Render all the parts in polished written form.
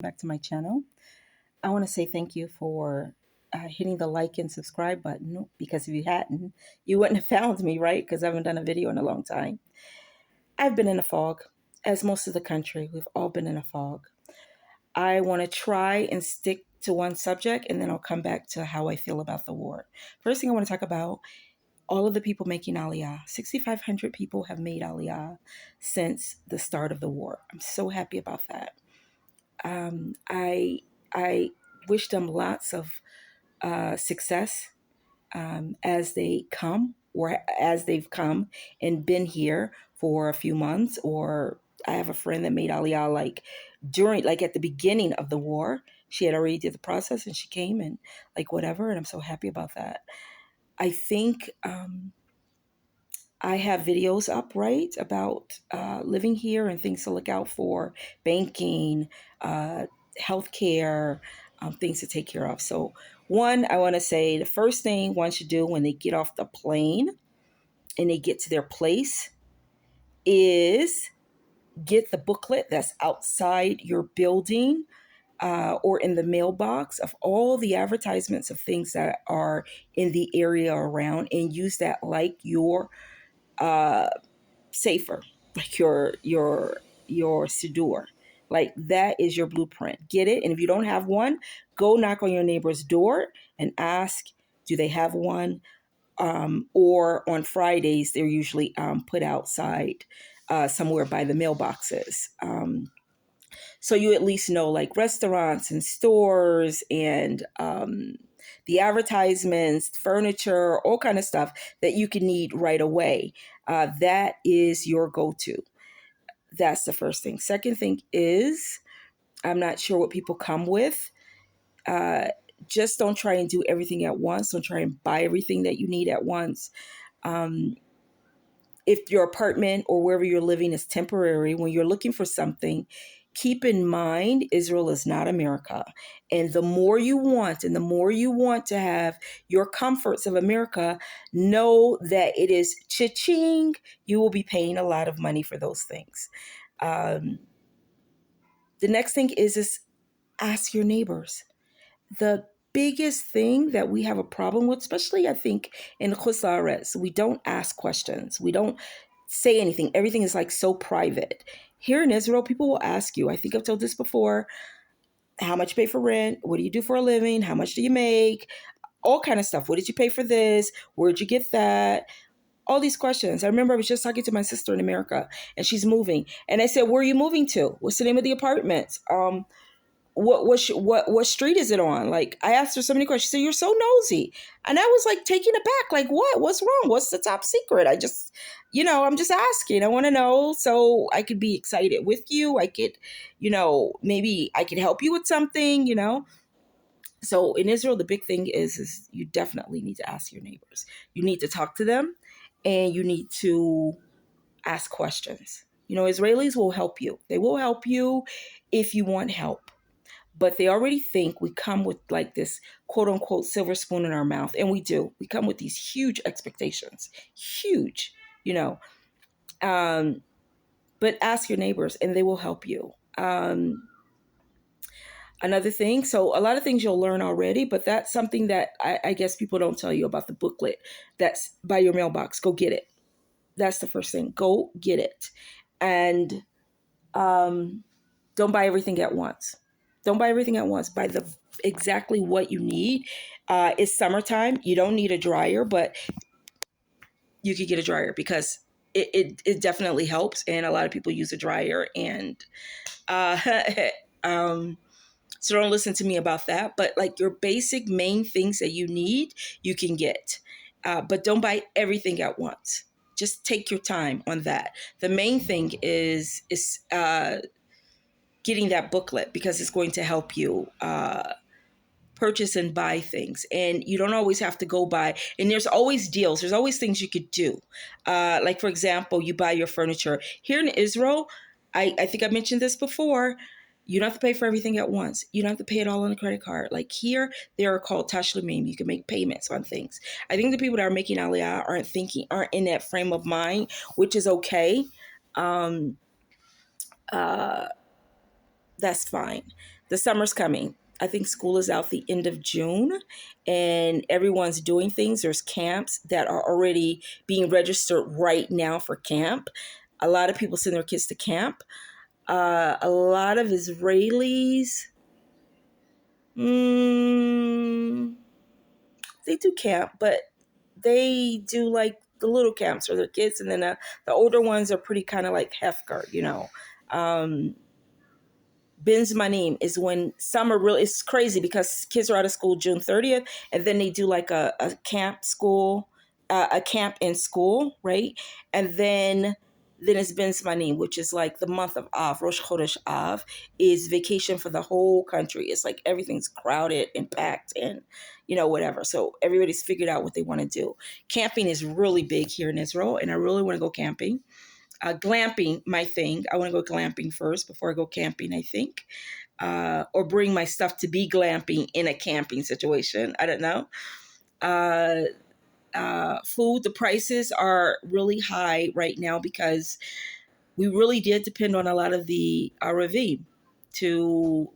back to my channel. I want to say thank you for hitting the like and subscribe button because if you hadn't, you wouldn't have found me, right? Because I haven't done a video in a long time. I've been in a fog, as most of the country. We've all been in a fog. I want to try and stick to one subject and then I'll come back to how I feel about the war. First thing I want to talk about all of the people making aliyah. 6,500 people have made aliyah since the start of the war. I'm so happy about that. I wish them lots of success as they come or as they've come and been here for a few months. Or I have a friend that made aliyah like at the beginning of the war. She had already did the process and she came and like whatever. And I'm so happy about that. I think I have videos up, right, about living here and things to look out for, banking, uh, healthcare, things to take care of. So, one, I want to say the first thing one should do when they get off the plane and they get to their place is get the booklet that's outside your building or in the mailbox of all the advertisements of things that are in the area around and use that like your uh, safer, like your Sidur. Like that is your blueprint. Get it? And if you don't have one, go knock on your neighbor's door and ask, do they have one? Or on Fridays, they're usually put outside somewhere by the mailboxes. So you at least know like restaurants and stores and the advertisements, furniture, all kind of stuff that you can need right away. That is your go-to. That's the first thing. Second thing is, I'm not sure what people come with. Uh, just don't try and do everything at once. Don't try and buy everything that you need at once. Um, if your apartment or wherever you're living is temporary, when you're looking for something, keep in mind Israel is not America. And the more you want, and the more you want to have your comforts of America, know that it is cha-ching. You will be paying a lot of money for those things. Um, the next thing is ask your neighbors. The biggest thing that we have a problem with, especially I think in Khusares, we don't ask questions. We don't say anything. Everything is like so private. Here in Israel, people will ask you, I think I've told this before, how much you pay for rent? What do you do for a living? How much do you make? All kind of stuff. What did you pay for this? Where'd you get that? All these questions. I remember I was just talking to my sister in America and she's moving. And I said, where are you moving to? What's the name of the apartment? What street is it on? Like I asked her so many questions. She said, you're so nosy. And I was like taken aback. Like what's wrong? What's the top secret? I just, I'm just asking. I want to know so I could be excited with you. I could, maybe I could help you with something. So in Israel, the big thing is you definitely need to ask your neighbors. You need to talk to them and you need to ask questions. Israelis will help you. They will help you if you want help, but they already think we come with like this quote unquote silver spoon in our mouth. And we do. We come with these huge expectations, huge, you know. Um, but ask your neighbors and they will help you. Another thing, so a lot of things you'll learn already, but that's something that I guess people don't tell you about the booklet that's by your mailbox. Go get it. That's the first thing. Go get it. And um, don't buy everything at once. Don't buy everything at once. Buy the exactly what you need. It's summertime. You don't need a dryer, but you could get a dryer because it definitely helps. And a lot of people use a dryer. And uh, um, so don't listen to me about that. But like your basic main things that you need, you can get. But don't buy everything at once. Just take your time on that. The main thing is getting that booklet because it's going to help you purchase and buy things. And you don't always have to go buy. And there's always deals. There's always things you could do. Like, for example, you buy your furniture. Here in Israel, I think I mentioned this before, you don't have to pay for everything at once. You don't have to pay it all on a credit card. Like here, they are called tashlumin. You can make payments on things. I think the people that are making aliyah aren't in that frame of mind, which is okay. Um, uh, that's fine. The summer's coming. I think school is out the end of June, and everyone's doing things. There's camps that are already being registered right now for camp. A lot of people send their kids to camp. A lot of Israelis, mm, they do camp, but they do like the little camps for their kids, and then the older ones are pretty kind of like Hefker, you know. Um, Bin's Manim is when summer really, it's crazy because kids are out of school June 30th, and then they do like a camp school, a camp in school, right? And then it's Bin's Manim, which is like the month of Av, Rosh Chodesh Av, is vacation for the whole country. It's like everything's crowded and packed and, you know, whatever. So everybody's figured out what they want to do. Camping is really big here in Israel, and I really want to go camping. Glamping, my thing. I want to go glamping first before I go camping, I think. Or bring my stuff to be glamping in a camping situation. I don't know. Food, the prices are really high right now because we really did depend on a lot of the RV to,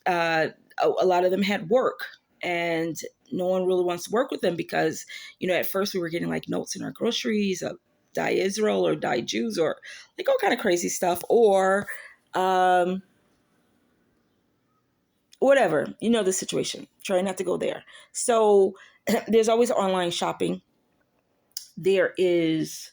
a lot of them had work, and no one really wants to work with them because, you know, at first we were getting like notes in our groceries of die Israel or die Jews or like all kind of crazy stuff, or um, whatever, you know, the situation. Try not to go there. So there's always online shopping. There is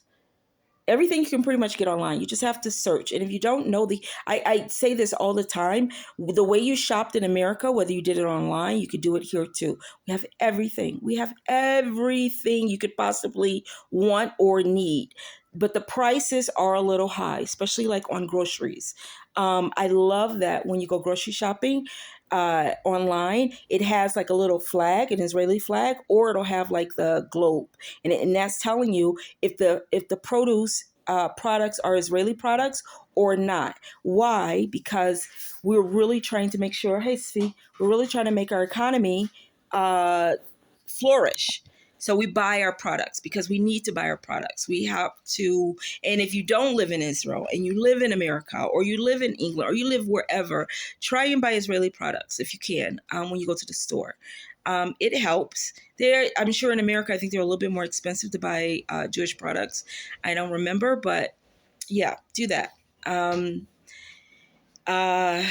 everything you can pretty much get online. You just have to search. And if you don't know I say this all the time, the way you shopped in America, whether you did it online, you could do it here too. We have everything. We have everything you could possibly want or need. But the prices are a little high, especially like on groceries. I love that when you go grocery shopping online, it has like a little flag, an Israeli flag, or it'll have like the globe, and that's telling you if the produce products are Israeli products or not. Why? Because we're really trying to make sure. Hey, Svi, we're really trying to make our economy flourish. So we buy our products because we need to buy our products. We have to, and if you don't live in Israel and you live in America or you live in England or you live wherever, try and buy Israeli products if you can when you go to the store. It helps. There, I'm sure in America, I think they're a little bit more expensive to buy Jewish products. I don't remember, but yeah, do that. Um, uh,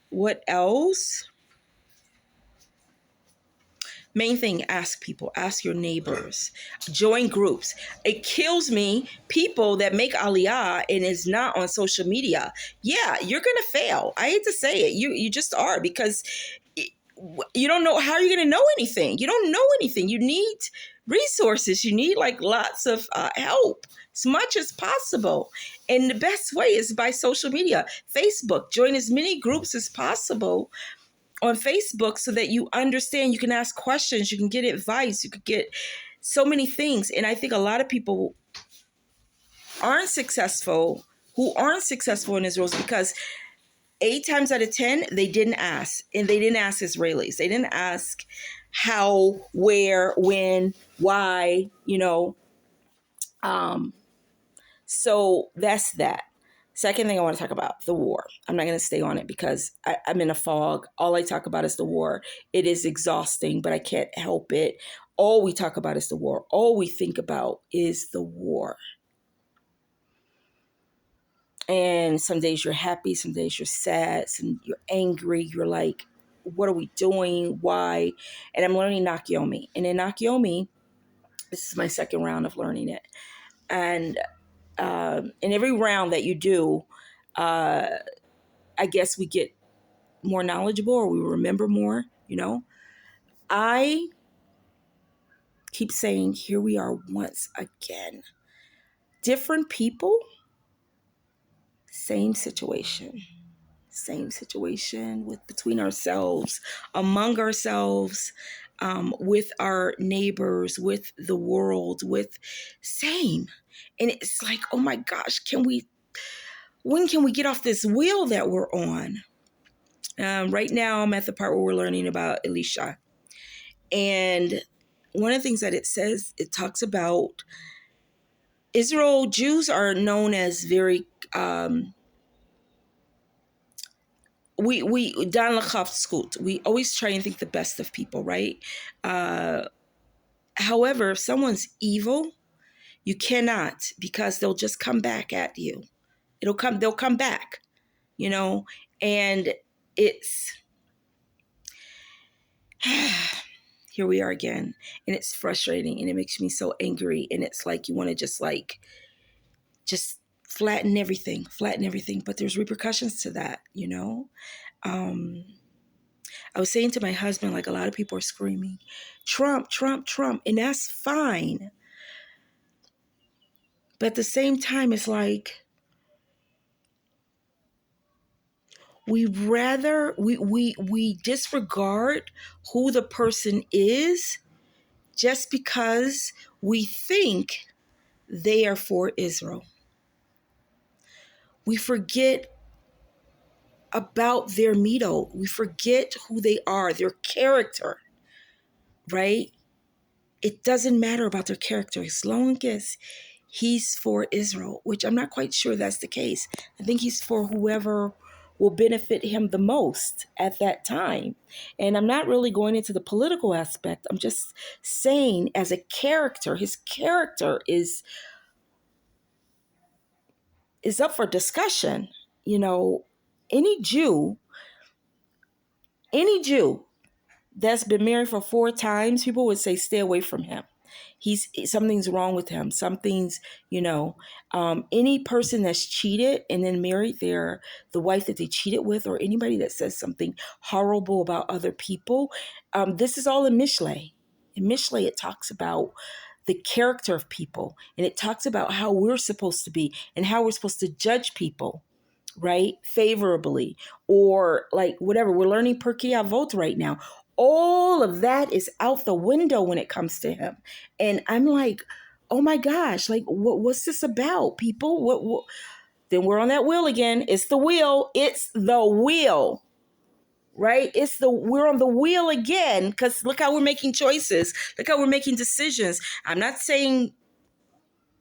what else? Main thing, ask people, ask your neighbors, join groups. It kills me, people that make aliyah and is not on social media. Yeah, you're gonna fail. I hate to say it. You just are, because you don't know how you're gonna know anything. You don't know anything. You need resources. You need like lots of help as much as possible. And the best way is by social media. Facebook, join as many groups as possible on Facebook so that you understand, you can ask questions, you can get advice, you could get so many things. And I think a lot of people aren't successful, who aren't successful in Israel, is because 8 times out of 10, they didn't ask. And they didn't ask Israelis. They didn't ask how, where, when, why, you know. So that's that. Second thing I want to talk about, the war. I'm not going to stay on it because I'm in a fog. All I talk about is the war. It is exhausting, but I can't help it. All we talk about is the war. All we think about is the war. And some days you're happy, some days you're sad, some you're angry. You're like, what are we doing? Why? And I'm learning Nakyomi. And in Nakyomi, this is my second round of learning it. And in every round that you do, uh, I guess we get more knowledgeable or we remember more, you know. I keep saying, here we are once again. Different people, same situation. Same situation with between ourselves, among ourselves, with our neighbors, with the world, with same. And it's like, oh my gosh, when can we get off this wheel that we're on? Right now, I'm at the part where we're learning about Elisha. And one of the things that it says, it talks about Israel, Jews are known as very we dan Lachav we always try and think the best of people, right? Uh, However, if someone's evil, you cannot, because they'll just come back at you. They'll come back, you know, and it's here we are again, and it's frustrating, and it makes me so angry, and it's like you want to just flatten everything, but there's repercussions to that, you know. Um, I was saying to my husband, like, a lot of people are screaming, Trump, Trump, Trump, and that's fine. But at the same time, it's like we disregard who the person is just because we think they are for Israel. We forget about their mito. We forget who they are, their character, right? It doesn't matter about their character as long as he's for Israel, which I'm not quite sure that's the case. I think he's for whoever will benefit him the most at that time. And I'm not really going into the political aspect. I'm just saying, as a character, his character is up for discussion. You know, any Jew, any Jew that's been married for 4 times, people would say, stay away from him. Something's wrong with him. Something's, any person that's cheated and then married the wife that they cheated with, or anybody that says something horrible about other people. This is all in Mishlei. In Mishlei, it talks about the character of people, and it talks about how we're supposed to be and how we're supposed to judge people, right? Favorably, or like whatever. We're learning Pirkei Avot right now. All of that is out the window when it comes to him. And I'm like, oh my gosh, like what's this about, people? What? Then we're on that wheel again. It's the wheel. It's the wheel. Right? We're on the wheel again, because look how we're making choices. Look how we're making decisions. I'm not saying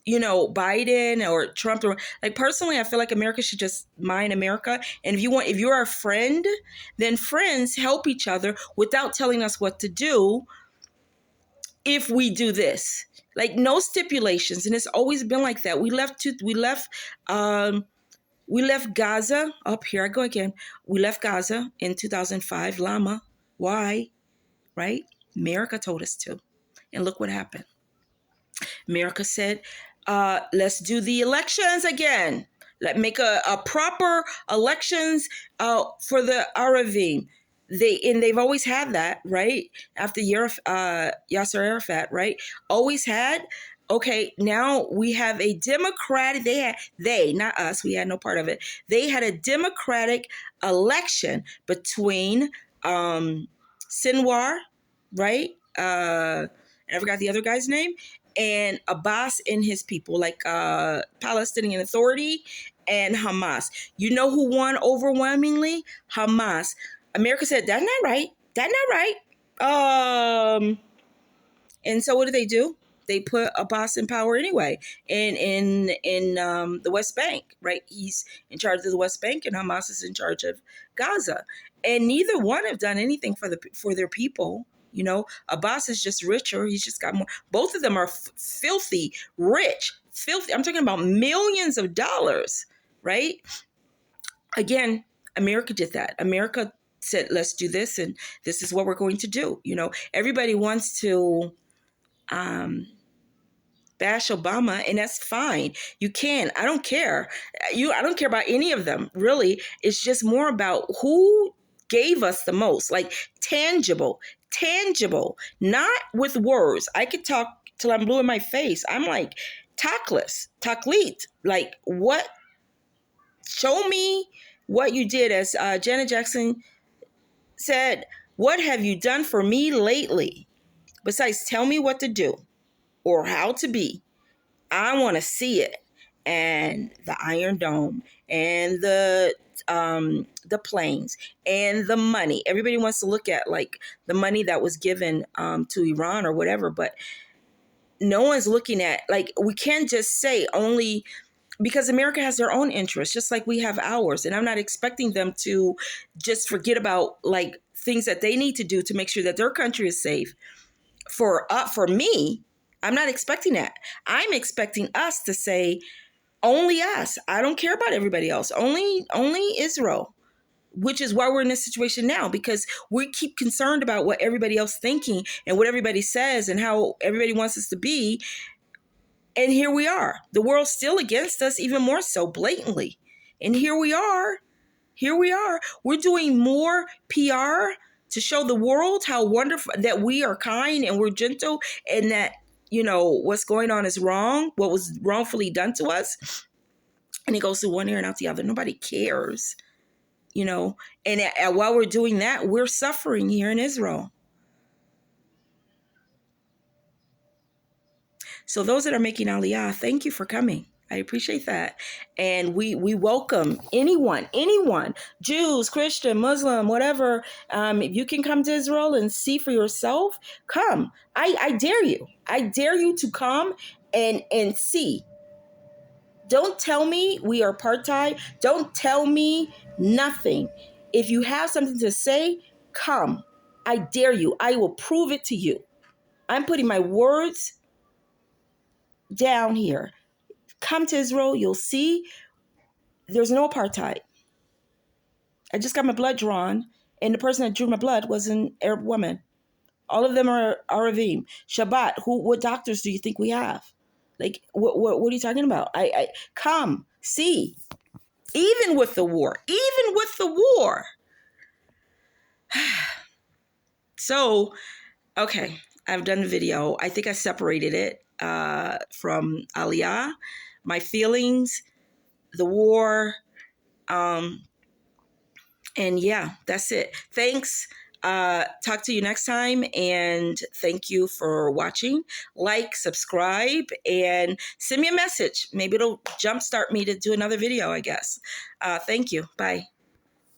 Biden or Trump, or like, personally, I feel like America should just mind America. And if you're our friend, then friends help each other without telling us what to do. If we do this, like, no stipulations. And it's always been like that. We left Gaza. Up here I go again. We left Gaza in 2005. Lama. Why? Right? America told us to. And look what happened. America said, let's do the elections again. Let make a proper elections for the Aravim. They've always had that, right? After Yasser Arafat, right? Always had. Okay, now we have a democratic. Not us. We had no part of it. They had a democratic election between Sinwar, right? I forgot the other guy's name, and Abbas and his people, like Palestinian Authority and Hamas. You know who won overwhelmingly? Hamas. America said, that's not right. That's not right. And so what do? They put Abbas in power anyway, in the West Bank, right? He's in charge of the West Bank, and Hamas is in charge of Gaza. And neither one have done anything for their people. Abbas is just richer. He's just got more. Both of them are filthy rich. Filthy. I'm talking about millions of dollars, right? Again, America did that. America said, let's do this, and this is what we're going to do. Everybody wants to bash Obama, and that's fine. You can. I don't care. I don't care about any of them, really. It's just more about who gave us the most, like tangible, not with words. I could talk till I'm blue in my face. I'm like, taklit, like, what? Show me what you did. As Janet Jackson said, what have you done for me lately? Besides, tell me what to do or how to be. I want to see it. And the Iron Dome and the planes and the money. Everybody wants to look at, like, the money that was given to Iran or whatever, but no one's looking at, like, we can't just say only because America has their own interests, just like we have ours. And I'm not expecting them to just forget about like things that they need to do to make sure that their country is safe. For me, I'm not expecting that. I'm expecting us to say, only us. I don't care about everybody else. Only Israel, which is why we're in this situation now, because we keep concerned about what everybody else thinking and what everybody says and how everybody wants us to be. And here we are. The world's still against us, even more so blatantly. And here we are. Here we are. We're doing more PR to show the world how wonderful that we are kind and we're gentle, and that, you know, what's going on is wrong, what was wrongfully done to us. And it goes through one ear and out the other. Nobody cares, you know. And while we're doing that, we're suffering here in Israel. So those that are making aliyah, thank you for coming. I appreciate that. And we welcome anyone, Jews, Christian, Muslim, whatever. If you can come to Israel and see for yourself, come. I dare you. I dare you to come and see. Don't tell me we are apartheid. Don't tell me nothing. If you have something to say, come. I dare you. I will prove it to you. I'm putting my words down here. Come to Israel, you'll see there's no apartheid. I just got my blood drawn, and the person that drew my blood was an Arab woman. All of them are Aravim. Shabbat, what doctors do you think we have? Like, what are you talking about? I come, see. Even with the war. So, okay, I've done the video. I think I separated it from aliyah, my feelings, the war, and yeah, that's it. Thanks. Talk to you next time, and thank you for watching. Like, subscribe, and send me a message. Maybe it'll jumpstart me to do another video, I guess. Thank you. Bye.